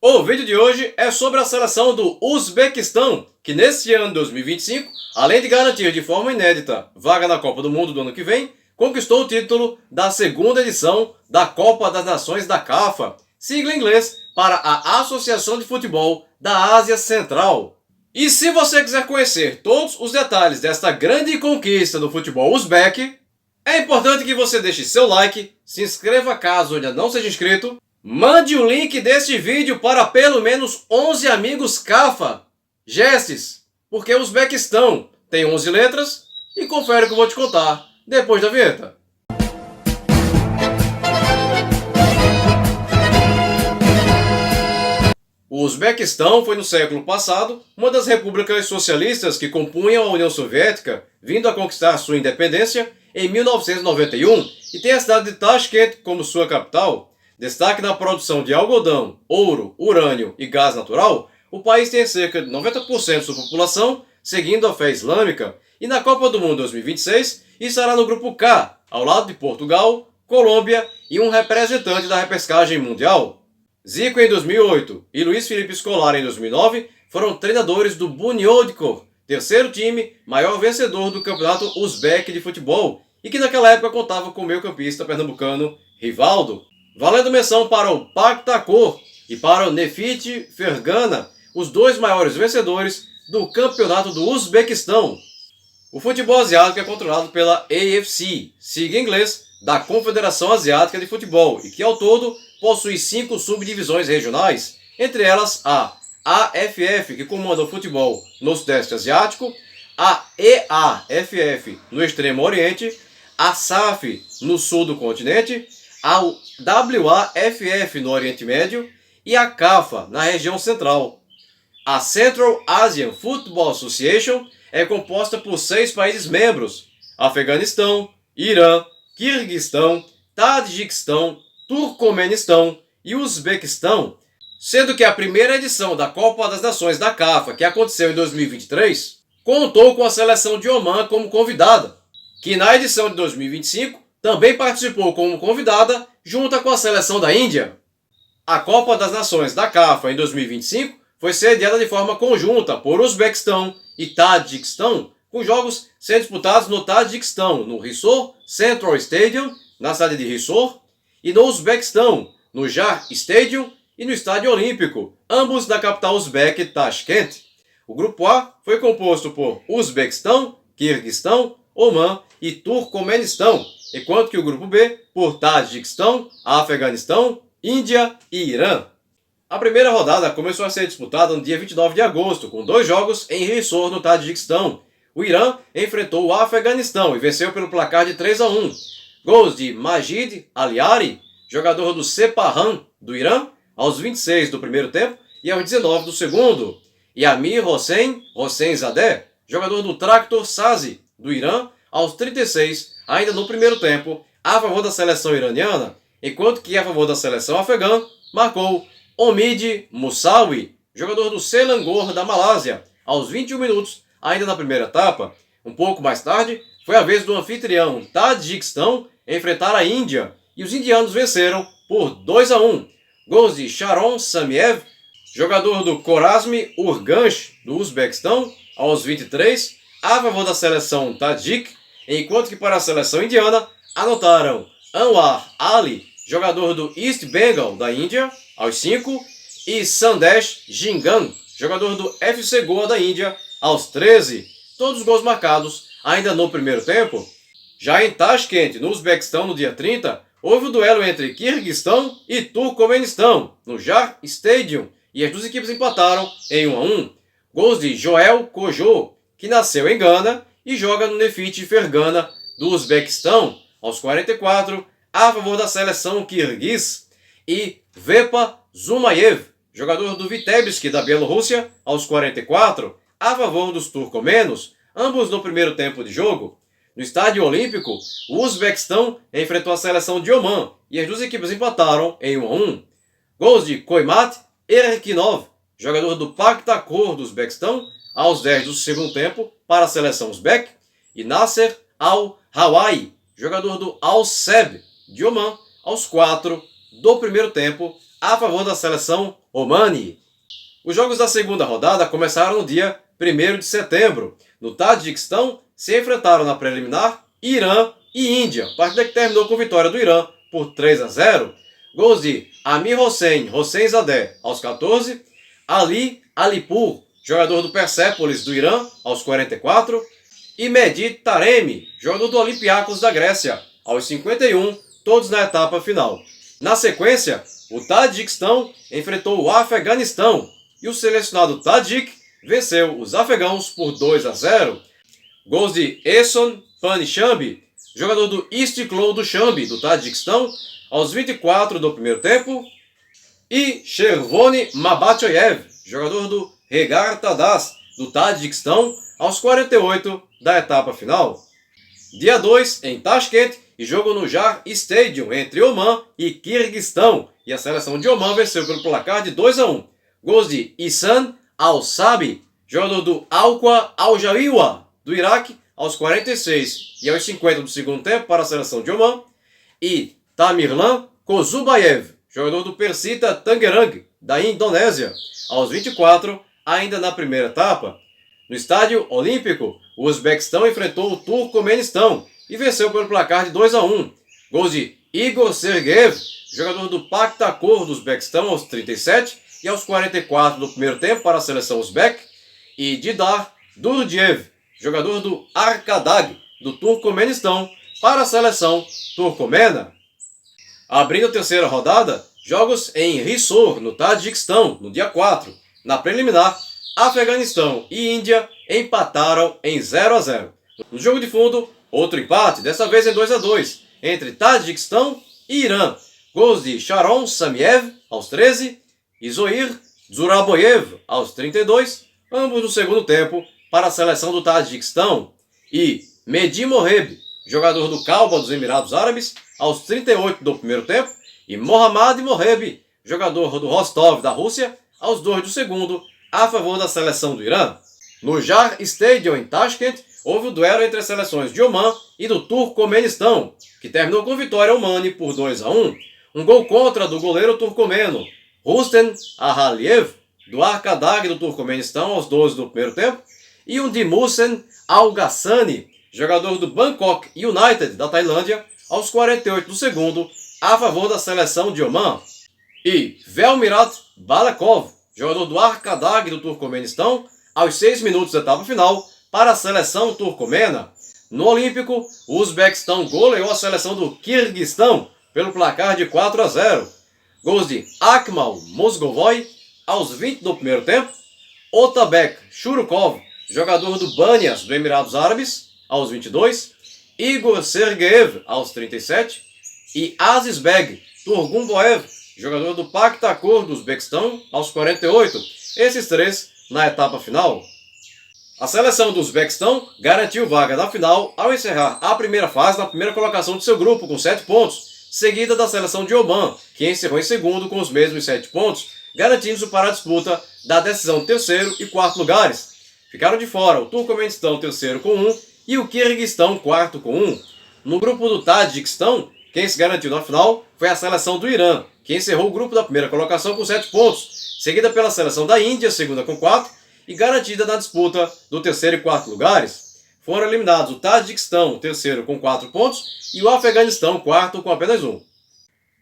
O vídeo de hoje é sobre a seleção do Uzbequistão, que neste ano de 2025, além de garantir de forma inédita vaga na Copa do Mundo do ano que vem, conquistou o título da segunda edição da Copa das Nações da CAF, sigla em inglês para a Associação de Futebol da Ásia Central. E se você quiser conhecer todos os detalhes desta grande conquista do futebol uzbeque, é importante que você deixe seu like, se inscreva caso ainda não seja inscrito, mande o link deste vídeo para pelo menos 11 amigos CAF, gestes, porque o Uzbequistão tem 11 letras e confere o que eu vou te contar depois da vinheta. O Uzbequistão foi no século passado uma das repúblicas socialistas que compunham a União Soviética, vindo a conquistar sua independência em 1991 e tem a cidade de Tashkent como sua capital. Destaque na produção de algodão, ouro, urânio e gás natural, o país tem cerca de 90% de sua população seguindo a fé islâmica e na Copa do Mundo 2026 estará no grupo K, ao lado de Portugal, Colômbia e um representante da repescagem mundial. Zico em 2008 e Luiz Felipe Scolari em 2009 foram treinadores do Bunyodkor, terceiro time maior vencedor do campeonato uzbeque de futebol e que naquela época contava com o meio-campista pernambucano Rivaldo. Valendo menção para o Paktakor e para o Nefit Fergana, os dois maiores vencedores do campeonato do Uzbequistão. O futebol asiático é controlado pela AFC, sigla em inglês da Confederação Asiática de Futebol, e que ao todo possui 5 subdivisões regionais, entre elas a AFF, que comanda o futebol no Sudeste Asiático, a EAFF no Extremo Oriente, a SAF no Sul do continente, a WAFF no Oriente Médio e a CAF na região central. A Central Asian Football Association é composta por 6 países membros: Afeganistão, Irã, Quirguistão, Tadjiquistão, Turcomenistão e Uzbequistão, sendo que a primeira edição da Copa das Nações da CAF, que aconteceu em 2023, contou com a seleção de Omã como convidada, que na edição de 2025 também participou como convidada junto com a seleção da Índia. A Copa das Nações da CAF em 2025 foi sediada de forma conjunta por Uzbequistão e Tadjiquistão, com jogos sendo disputados no Tadjiquistão, no Risor Central Stadium, na cidade de Risor, e no Uzbequistão, no Jar Stadium e no Estádio Olímpico, ambos da capital uzbeque Tashkent. O grupo A foi composto por Uzbequistão, Quirguistão, Omã e Turcomenistão, enquanto que o grupo B por Tadjiquistão, Afeganistão, Índia e Irã. A primeira rodada começou a ser disputada no dia 29 de agosto, com 2 jogos em Risor, no Tadjiquistão. O Irã enfrentou o Afeganistão e venceu pelo placar de 3-1. Gols de Majid Aliari, jogador do Sepahan do Irã, aos 26 do primeiro tempo e aos 19 do segundo. E Amir Hossein-Zadeh, jogador do Tractor Sazi do Irã, aos 36, ainda no primeiro tempo, a favor da seleção iraniana, enquanto que a favor da seleção afegã marcou Omid Moussaoui, jogador do Selangor da Malásia, aos 21 minutos, ainda na primeira etapa. Um pouco mais tarde, foi a vez do anfitrião Tadjiquistão enfrentar a Índia, e os indianos venceram por 2-1. Gols de Sharon Samiev, jogador do Khorazmi Urganch do Uzbequistão, aos 23, a favor da seleção Tadjik, enquanto que para a seleção indiana anotaram Anwar Ali, jogador do East Bengal da Índia, aos 5, e Sandesh Jhingan, jogador do FC Goa da Índia, aos 13. Todos os gols marcados ainda no primeiro tempo. Já em Tashkent, no Uzbequistão, no dia 30, houve o duelo entre Quirguistão e Turcomenistão, no Jar Stadium, e as duas equipes empataram em 1-1. Gols de Joel Kojo, que nasceu em Gana e joga no Nefit Fergana do Uzbequistão, aos 44, a favor da seleção kirguiz, e Vepa Zumayev, jogador do Vitebsk da Bielorrússia, aos 44, a favor dos turcomenos, ambos no primeiro tempo de jogo. No Estádio Olímpico, o Uzbequistão enfrentou a seleção de Omã e as duas equipes empataram em 1-1. Gols de Koimat Erkinov, jogador do Paktakor do Uzbequistão, aos 10 do segundo tempo para a seleção uzbeque, e Nasser Al-Hawaii, jogador do Al-Seb de Omã, aos 4 do primeiro tempo, a favor da seleção Omani. Os jogos da segunda rodada começaram no dia 1º de setembro. No Tajiquistão, se enfrentaram na preliminar Irã e Índia, partida que terminou com vitória do Irã por 3-0. Gols de Amir Hosseinzadeh aos 14, Ali Alipur, jogador do Persépolis do Irã, aos 44, e Mehdi Taremi, jogador do Olympiacos da Grécia, aos 51, todos na etapa final. Na sequência, o Tajiquistão enfrentou o Afeganistão e o selecionado Tajik venceu os afegãos por 2-0. Gols de Ehson Panichambi, jogador do Istiklol Dushanbe do Tajiquistão, aos 24 do primeiro tempo, e Shervoni Mabatchoyev, jogador do Regar Tadas do Tajiquistão, aos 48 da etapa final. Dia 2, em Tashkent, e jogo no Jar Stadium entre Oman e Quirguistão, e a seleção de Oman venceu pelo placar de 2-1. Gols de Ihsan Al-Sabi, jogador do Al-Qa Al-Jawiwa do Iraque, aos 46 e aos 50 do segundo tempo para a seleção de Oman, e Tamerlan Kozubayev, jogador do Persita Tangerang da Indonésia, aos 24, ainda na primeira etapa. No Estádio Olímpico, o Uzbequistão enfrentou o Turcomenistão e venceu pelo placar de 2-1. Gols de Igor Sergeev, jogador do Pakhtakor do Uzbequistão, aos 37 e aos 44 do primeiro tempo para a seleção uzbek, e Didar Durdiev, jogador do Arkadag do Turcomenistão, para a seleção turcomena. Abrindo a terceira rodada, jogos em Risor, no Tajiquistão, no dia 4. Na preliminar, Afeganistão e Índia empataram em 0-0. No jogo de fundo, outro empate, dessa vez em 2-2, entre Tajiquistão e Irã. Gols de Sharon Samiev, aos 13, e Zoir Zuraboyev, aos 32, ambos no segundo tempo, para a seleção do Tajiquistão, e Mehdi Moheb, jogador do Kalba dos Emirados Árabes, aos 38 do primeiro tempo, e Mohammad Moheb, jogador do Rostov da Rússia, aos 2 do segundo, a favor da seleção do Irã. No Jar Stadium em Tashkent, houve o duelo entre as seleções de Oman e do Turcomenistão, que terminou com vitória omani por 2-1. Um gol contra do goleiro turcomeno Rustem Ahaliev, do Arkadag do Turcomenistão, aos 12 do primeiro tempo, e um de Muhsen Al-Ghassani, jogador do Bangkok United da Tailândia, aos 48 do segundo, a favor da seleção de Oman. E Velmirat Balakov, jogador do Arkadag do Turcomenistão, aos 6 minutos da etapa final, para a seleção turcomena. No Olímpico, o Uzbequistão goleou a seleção do Quirguistão pelo placar de 4-0. Gols de Akmal Mozgovoy, aos 20 do primeiro tempo, Otabek Shurukov, jogador do Banias do Emirados Árabes, aos 22, Igor Sergeev, aos 37, e Azizbek Turgunboev, jogador do Pakhtakor do Uzbequistão, aos 48, esses três na etapa final. A seleção do Uzbequistão garantiu vaga na final ao encerrar a primeira fase na primeira colocação de seu grupo com 7 pontos, seguida da seleção de Oman, que encerrou em segundo com os mesmos 7 pontos, garantindo-se para a disputa da decisão de terceiro e quarto lugares. Ficaram de fora o Turcomenistão terceiro com 1 e o Quirguistão quarto com 1. No grupo do Tajiquistão, quem se garantiu na final foi a seleção do Irã, que encerrou o grupo da primeira colocação com 7 pontos, seguida pela seleção da Índia, segunda com 4, e garantida na disputa do terceiro e quarto lugares. Foram eliminados o Tajiquistão, terceiro com 4 pontos, e o Afeganistão, quarto com apenas 1.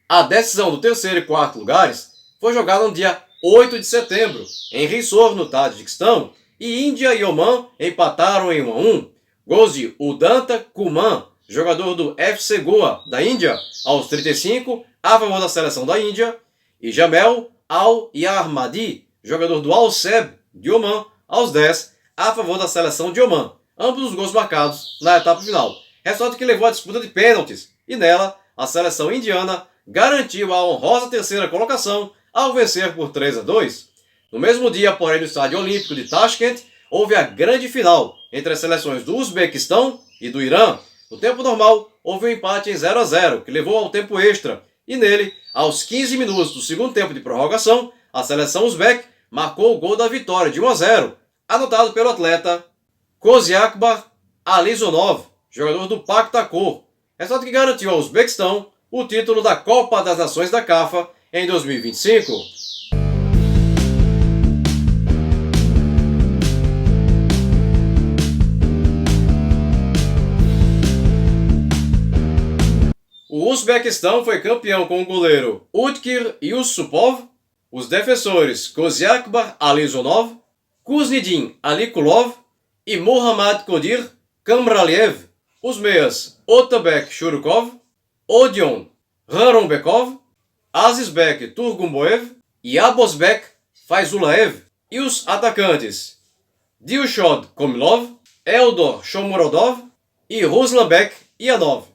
A decisão do terceiro e quarto lugares foi jogada no dia 8 de setembro, em Risor, no Tajiquistão, e Índia e Oman empataram em 1-1. Gols de Udanta Kuman, jogador do FC Goa, da Índia, aos 35, a favor da seleção da Índia, e Jamel Al-Yarmadi, jogador do Al-Seb, de Oman, aos 10, a favor da seleção de Oman. Ambos os gols marcados na etapa final. Resultado que levou à disputa de pênaltis, e nela, a seleção indiana garantiu a honrosa terceira colocação ao vencer por 3-2. No mesmo dia, porém, no Estádio Olímpico de Tashkent, houve a grande final entre as seleções do Uzbequistão e do Irã. No tempo normal, houve um empate em 0-0, que levou ao tempo extra, e nele, aos 15 minutos do segundo tempo de prorrogação, a seleção uzbek marcou o gol da vitória de 1-0, anotado pelo atleta Koziakbar Alizonov, jogador do Pakhtakor, resultado que garantiu ao Uzbequistão o título da Copa das Nações da CAF em 2025. O Uzbequistão foi campeão com o goleiro Utkir Yusupov, os defensores Koziakbar Alizonov, Kuznedin Alikulov e Mohammad Kodir Kamraliev, os meias Otabek Shurukov, Odion Raronbekov, Azizbek Turgumboev e Abosbek Faizulaev, e os atacantes Dilshod Komilov, Eldor Shomurodov e Ruslanbek Yanov.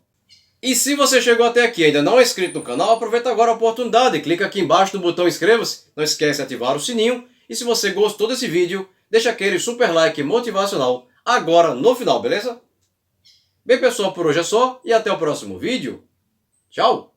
E se você chegou até aqui e ainda não é inscrito no canal, aproveita agora a oportunidade, clica aqui embaixo no botão inscreva-se, não esquece de ativar o sininho, e se você gostou desse vídeo, deixa aquele super like motivacional agora no final, beleza? Bem pessoal, por hoje é só e até o próximo vídeo. Tchau!